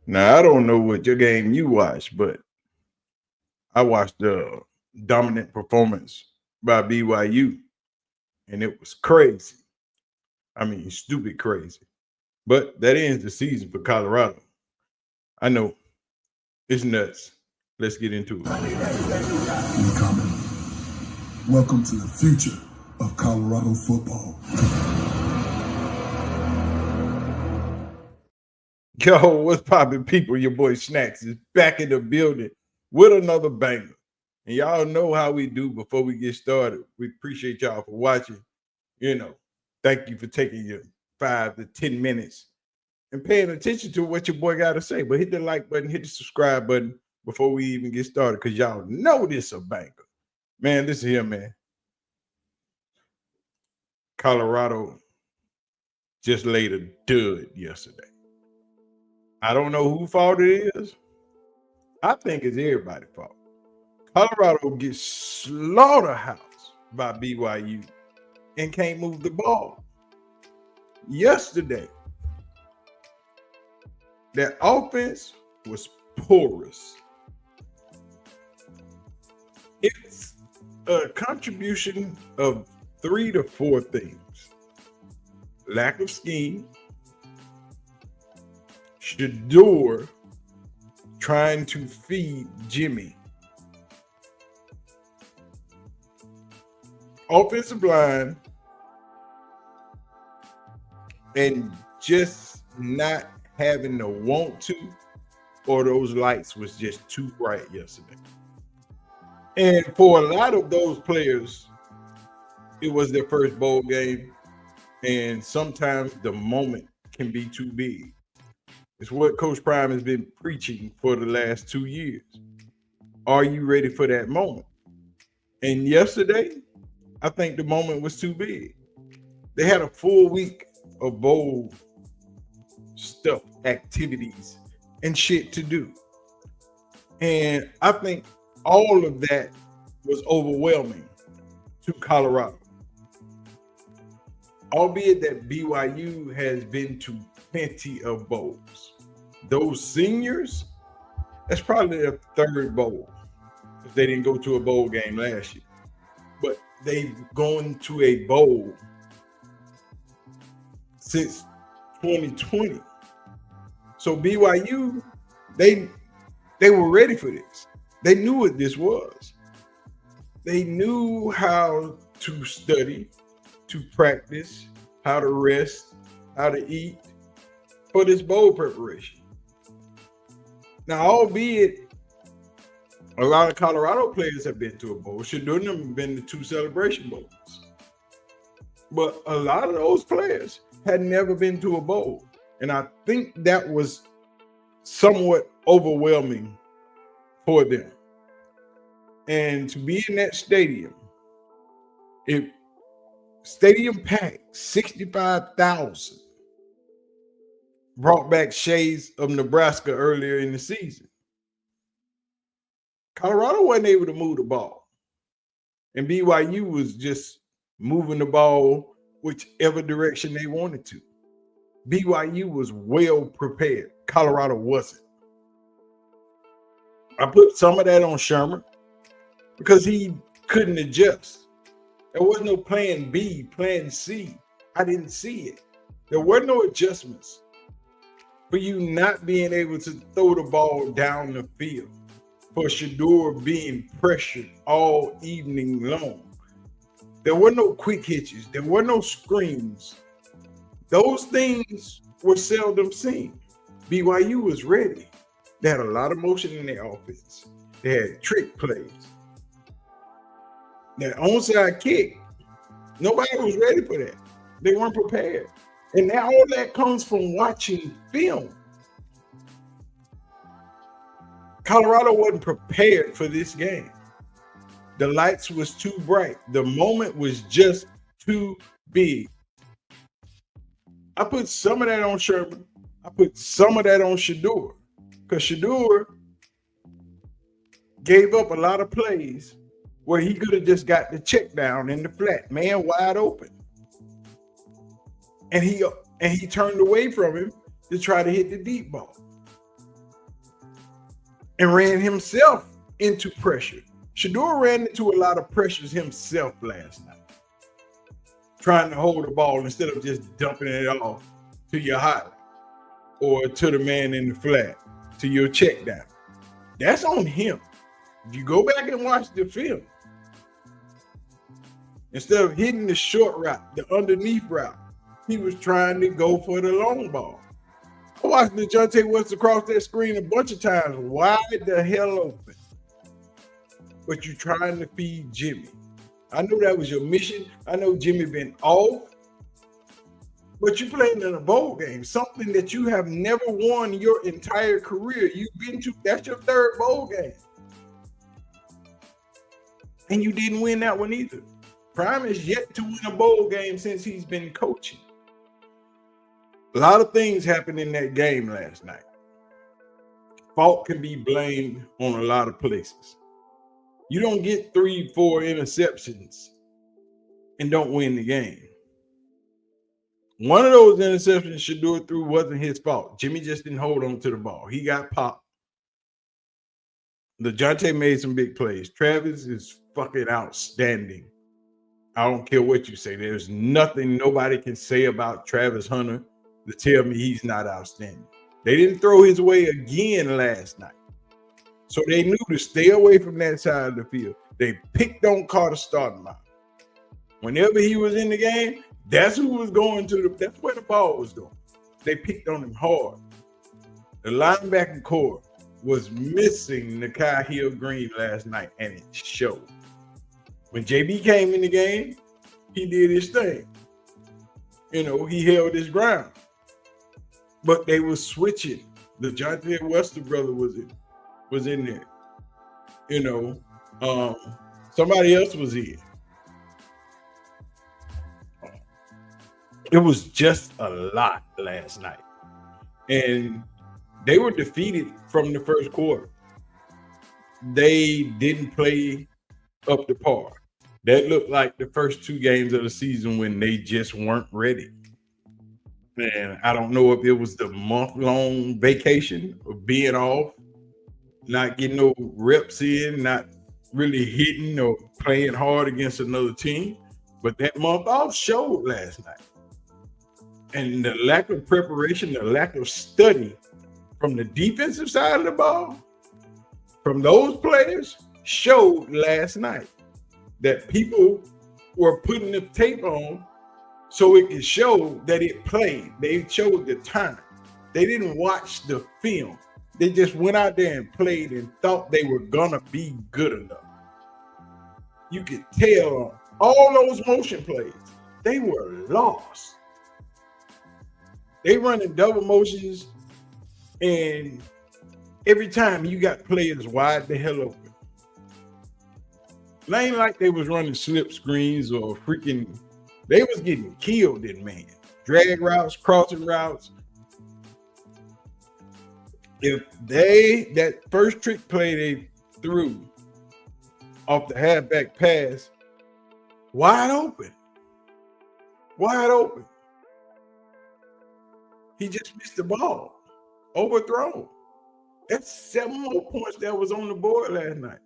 Now, I don't know what your game you watch, but I watched the dominant performance by BYU, and it was crazy. I mean, stupid crazy. But that ends the season for Colorado. I know it's nuts. Let's get into it. Incoming. Welcome to the future of Colorado football. Yo, what's poppin', people? Your boy Snacks is back in the building with another banger. And y'all know how we do before we get started. We appreciate y'all for watching. Thank you for taking your 5 to 10 minutes and paying attention to what your boy got to say. But hit the like button, hit the subscribe button before we even get started, because y'all know this a banger. Man, this is here, man. Colorado just laid a dud yesterday. I don't know whose fault it is. I think it's everybody's fault. Colorado gets slaughterhouse by BYU and can't move the ball. Yesterday, that offense was porous. It's a contribution of 3 to 4 things: lack of scheme, Shador trying to feed Jimmy, offensive line, and just not having the want to, or those lights was just too bright yesterday. And for a lot of those players, it was their first bowl game, and sometimes the moment can be too big. It's what Coach Prime has been preaching for the last 2 years. Are you ready for that moment? And yesterday, I think the moment was too big. They had a full week of bowl stuff, activities, and shit to do. And I think all of that was overwhelming to Colorado. Albeit that BYU has been to plenty of bowls. Those seniors, that's probably their third bowl, because they didn't go to a bowl game last year. But they've gone to a bowl since 2020. So BYU, they were ready for this. They knew what this was. They knew how to study, to practice, how to rest, how to eat for this bowl preparation. Now, albeit a lot of Colorado players have been to a bowl, Shador have been to 2 celebration bowls. But a lot of those players had never been to a bowl. And I think that was somewhat overwhelming for them. And to be in that stadium, stadium packed, 65,000, brought back shades of Nebraska earlier in the season. Colorado wasn't able to move the ball. And BYU was just moving the ball whichever direction they wanted to. BYU was well prepared. Colorado wasn't. I put some of that on Sherman because he couldn't adjust. There was no plan B, plan C. I didn't see it. There were no adjustments for you not being able to throw the ball down the field, for Shador being pressured all evening long. There were no quick hitches. There were no screens. Those things were seldom seen. BYU was ready. They had a lot of motion in their offense. They had trick plays. That onside kick, nobody was ready for that. They weren't prepared. And now all that comes from watching film. Colorado wasn't prepared for this game. The lights was too bright. The moment was just too big. I put some of that on Sherman. I put some of that on Shador, because Shador gave up a lot of plays where he could have just got the check down in the flat, man wide open. And he turned away from him to try to hit the deep ball. and ran himself into pressure. Shedeur ran into a lot of pressures himself last night, trying to hold the ball instead of just dumping it off to your highlight or to the man in the flat, to your check down. That's on him. If you go back and watch the film, instead of hitting the short route, the underneath route, he was trying to go for the long ball. I watched DeJounte West across that screen a bunch of times, wide the hell open. But you're trying to feed Jimmy. I know that was your mission. I know Jimmy been off. But you're playing in a bowl game, something that you have never won your entire career. You've been to, that's your third bowl game. And you didn't win that one either. Prime is yet to win a bowl game since he's been coaching. A lot of things happened in that game last night. Fault can be blamed on a lot of places. You don't get 3-4 interceptions and don't win the game. One of those interceptions Shedeur threw wasn't his fault. Jimmy just didn't hold on to the ball. He got popped. DeJounte made some big plays. Travis is fucking outstanding. I don't care what you say. There's nothing nobody can say about Travis Hunter to tell me he's not outstanding. They didn't throw his way again last night. So they knew to stay away from that side of the field. They picked on Carter starting line. Whenever he was in the game, that's who was going to that's where the ball was going. They picked on him hard. The linebacking core was missing Nakai Hill-Green last night, and it showed. When JB came in the game, he did his thing. You know, he held his ground. But they were switching. The DeJounte Wester brother was in there. You know, somebody else was in. It was just a lot last night. And they were defeated from the first quarter. They didn't play up to par. That looked like the first two games of the season when they just weren't ready. And I don't know if it was the month-long vacation of being off, not getting no reps in, not really hitting or playing hard against another team. But that month off showed last night. And the lack of preparation, the lack of study from the defensive side of the ball, from those players, showed last night that people were putting the tape on so it could show that it played. They showed the time. They didn't watch the film. They just went out there and played and thought they were gonna be good enough. You could tell on all those motion plays, they were lost. They running double motions, and every time you got players wide the hell open. It ain't like they was running slip screens or freaking, they was getting killed in man. Drag routes, crossing routes. If that first trick play they threw off the halfback pass, wide open. He just missed the ball. Overthrown. That's 7 more points that was on the board last night.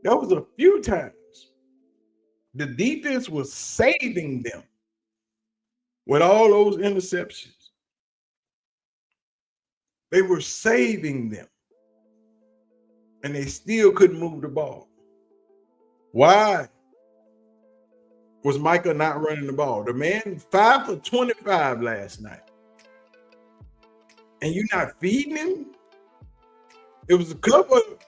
That was a few times. The defense was saving them with all those interceptions. They were saving them. And they still couldn't move the ball. Why was Micah not running the ball? The man 5 for 25 last night. And you're not feeding him? It was a couple of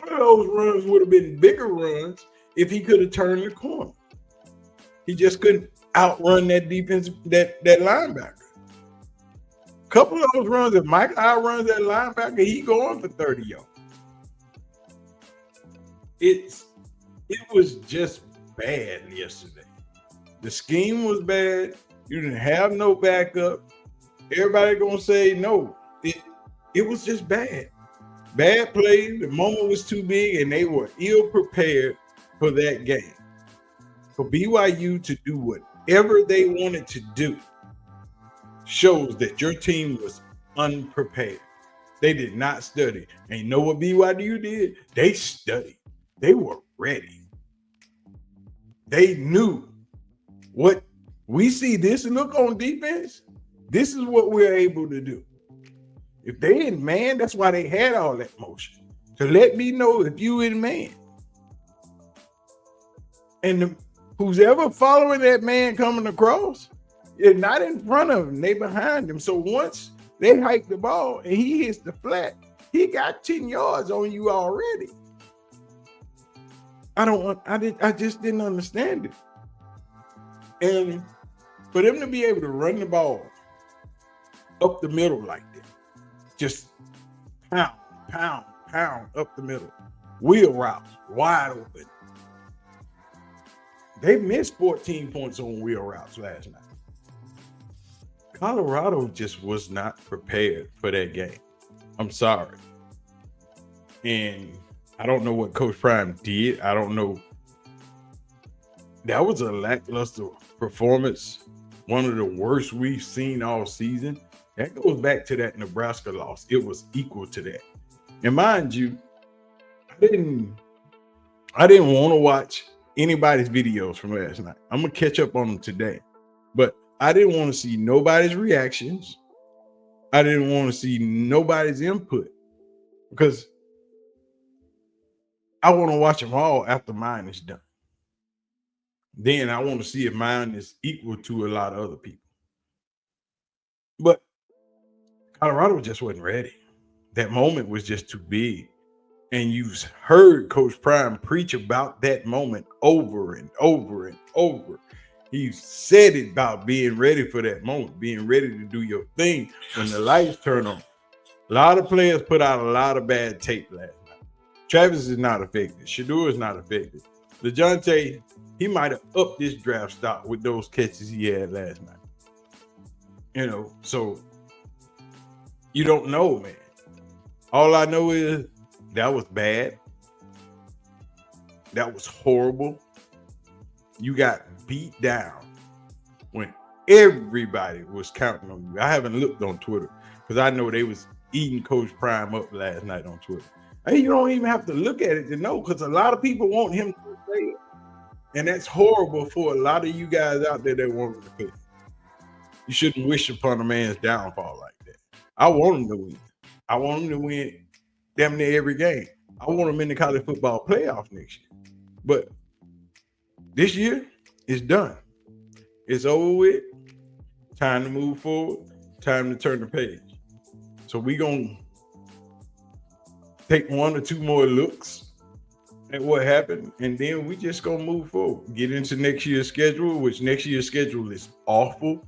those runs would have been bigger runs if he could have turned the corner. He just couldn't outrun that defense, that linebacker. A couple of those runs, if Mike outruns that linebacker, he going for 30 yards. It was just bad yesterday. The scheme was bad. You didn't have no backup. Everybody gonna say no. It was just bad. Bad play. The moment was too big, and they were ill prepared for that game. For BYU to do whatever they wanted to do shows that your team was unprepared. They did not study. And you know what BYU did? They studied. They were ready. They knew what we see this look on defense. This is what we're able to do. If they in man, that's why they had all that motion. To let me know if you in man. And who's ever following that man coming across, they're not in front of him, they behind him. So once they hike the ball and he hits the flat, he got 10 yards on you already. I just didn't understand it. And for them to be able to run the ball up the middle like that, just pound, pound, pound up the middle, wheel routes, wide open. They missed 14 points on wheel routes last night. Colorado just was not prepared for that game. I'm sorry. And I don't know what Coach Prime did. I don't know. That was a lackluster performance. One of the worst we've seen all season. That goes back to that Nebraska loss. It was equal to that. And mind you, I didn't want to watch anybody's videos from last night. I'm going to catch up on them today. But I didn't want to see nobody's reactions. I didn't want to see nobody's input because I want to watch them all after mine is done. Then I want to see if mine is equal to a lot of other people. But Colorado just wasn't ready. That moment was just too big. And you've heard Coach Prime preach about that moment over and over and over. He said it about being ready for that moment, being ready to do your thing when the lights turn on. A lot of players put out a lot of bad tape last night. Travis is not affected. Shedeur is not affected. LeJounte, he might have upped this draft stock with those catches he had last night. You know, so you don't know, man. All I know is that was bad. That was horrible. You got beat down when everybody was counting on you. I haven't looked on Twitter because I know they was eating Coach Prime up last night on Twitter. Hey, you don't even have to look at it to know because a lot of people want him to fail. And that's horrible for a lot of you guys out there that want him to fail. You shouldn't wish upon a man's downfall like that. I want him to win. I want him to win damn near every game. I want him in the college football playoff next year. But this year, it's done. It's over with. Time to move forward. Time to turn the page. So we're going to take one or two more looks at what happened, and then we just going to move forward. Get into next year's schedule, which next year's schedule is awful.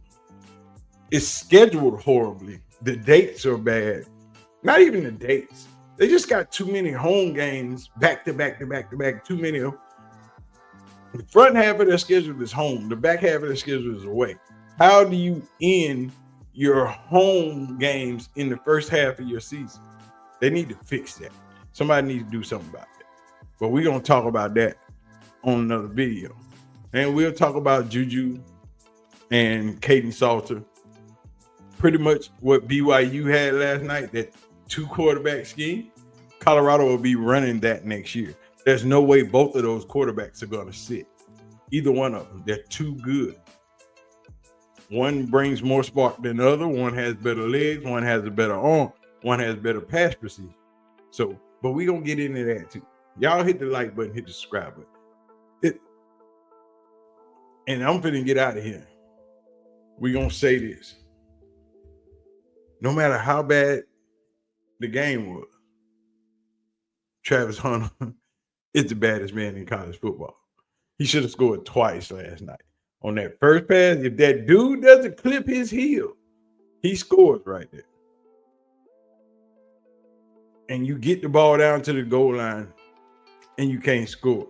It's scheduled horribly. The dates are bad. Not even the dates. They just got too many home games back to back to back to back. Too many. The front half of their schedule is home. The back half of their schedule is away. How do you end your home games in the first half of your season? They need to fix that. Somebody needs to do something about that. But we're going to talk about that on another video. And we'll talk about Juju and Caden Salter. Pretty much what BYU had last night, that 2-quarterback scheme. Colorado will be running that next year. There's no way both of those quarterbacks are going to sit. Either one of them. They're too good. One brings more spark than the other. One has better legs. One has a better arm. One has better pass precision. So, but we're going to get into that too. Y'all hit the like button, hit the subscribe button. And I'm finna get out of here. We're going to say this. No matter how bad the game was, Travis Hunter is the baddest man in college football. He should have scored twice last night. On that first pass, if that dude doesn't clip his heel, he scores right there. And you get the ball down to the goal line and you can't score.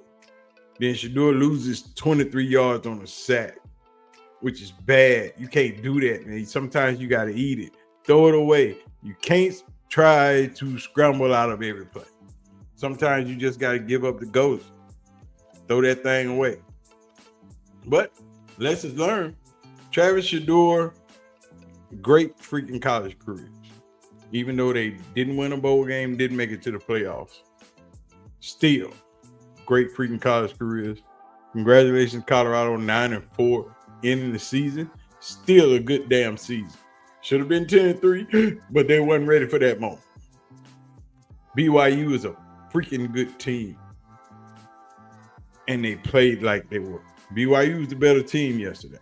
Then Shedeur loses 23 yards on a sack, which is bad. You can't do that, man. Sometimes you got to eat it. Throw it away. You can't try to scramble out of every play. Sometimes you just got to give up the ghost. Throw that thing away. But lessons learned. Travis Shedeur, great freaking college careers. even though they didn't win a bowl game, didn't make it to the playoffs. Still, great freaking college careers. Congratulations, Colorado, 9-4 ending the season. Still a good damn season. Should have been 10-3, but they wasn't ready for that moment. BYU is a freaking good team. And they played like they were. BYU was the better team yesterday.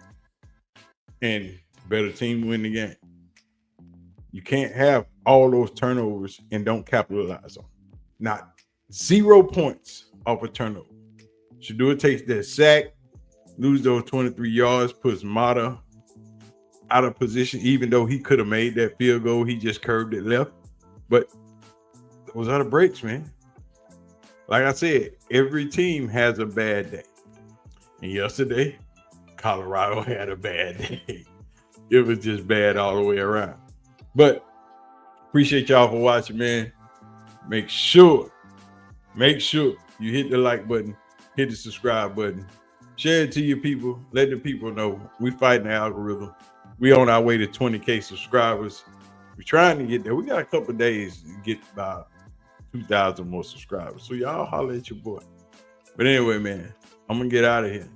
And better team win the game. You can't have all those turnovers and don't capitalize on them. Not 0 points off a turnover. Shadua takes that sack, lose those 23 yards, puts Mata out of position, even though he could have made that field goal. He just curved it left. But those are the breaks, man. Like I said, every team has a bad day. And yesterday, Colorado had a bad day. It was just bad all the way around. But appreciate y'all for watching, man. Make sure you hit the like button, hit the subscribe button, share it to your people, let the people know we fighting the algorithm. We on our way to 20K subscribers. We're trying to get there. We got a couple of days to get about 2,000 more subscribers. So y'all holler at your boy. But anyway, man, I'm going to get out of here.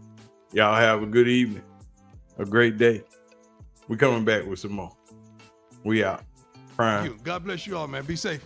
Y'all have a good evening, a great day. We're coming back with some more. We out. Prime. God bless you all, man. Be safe.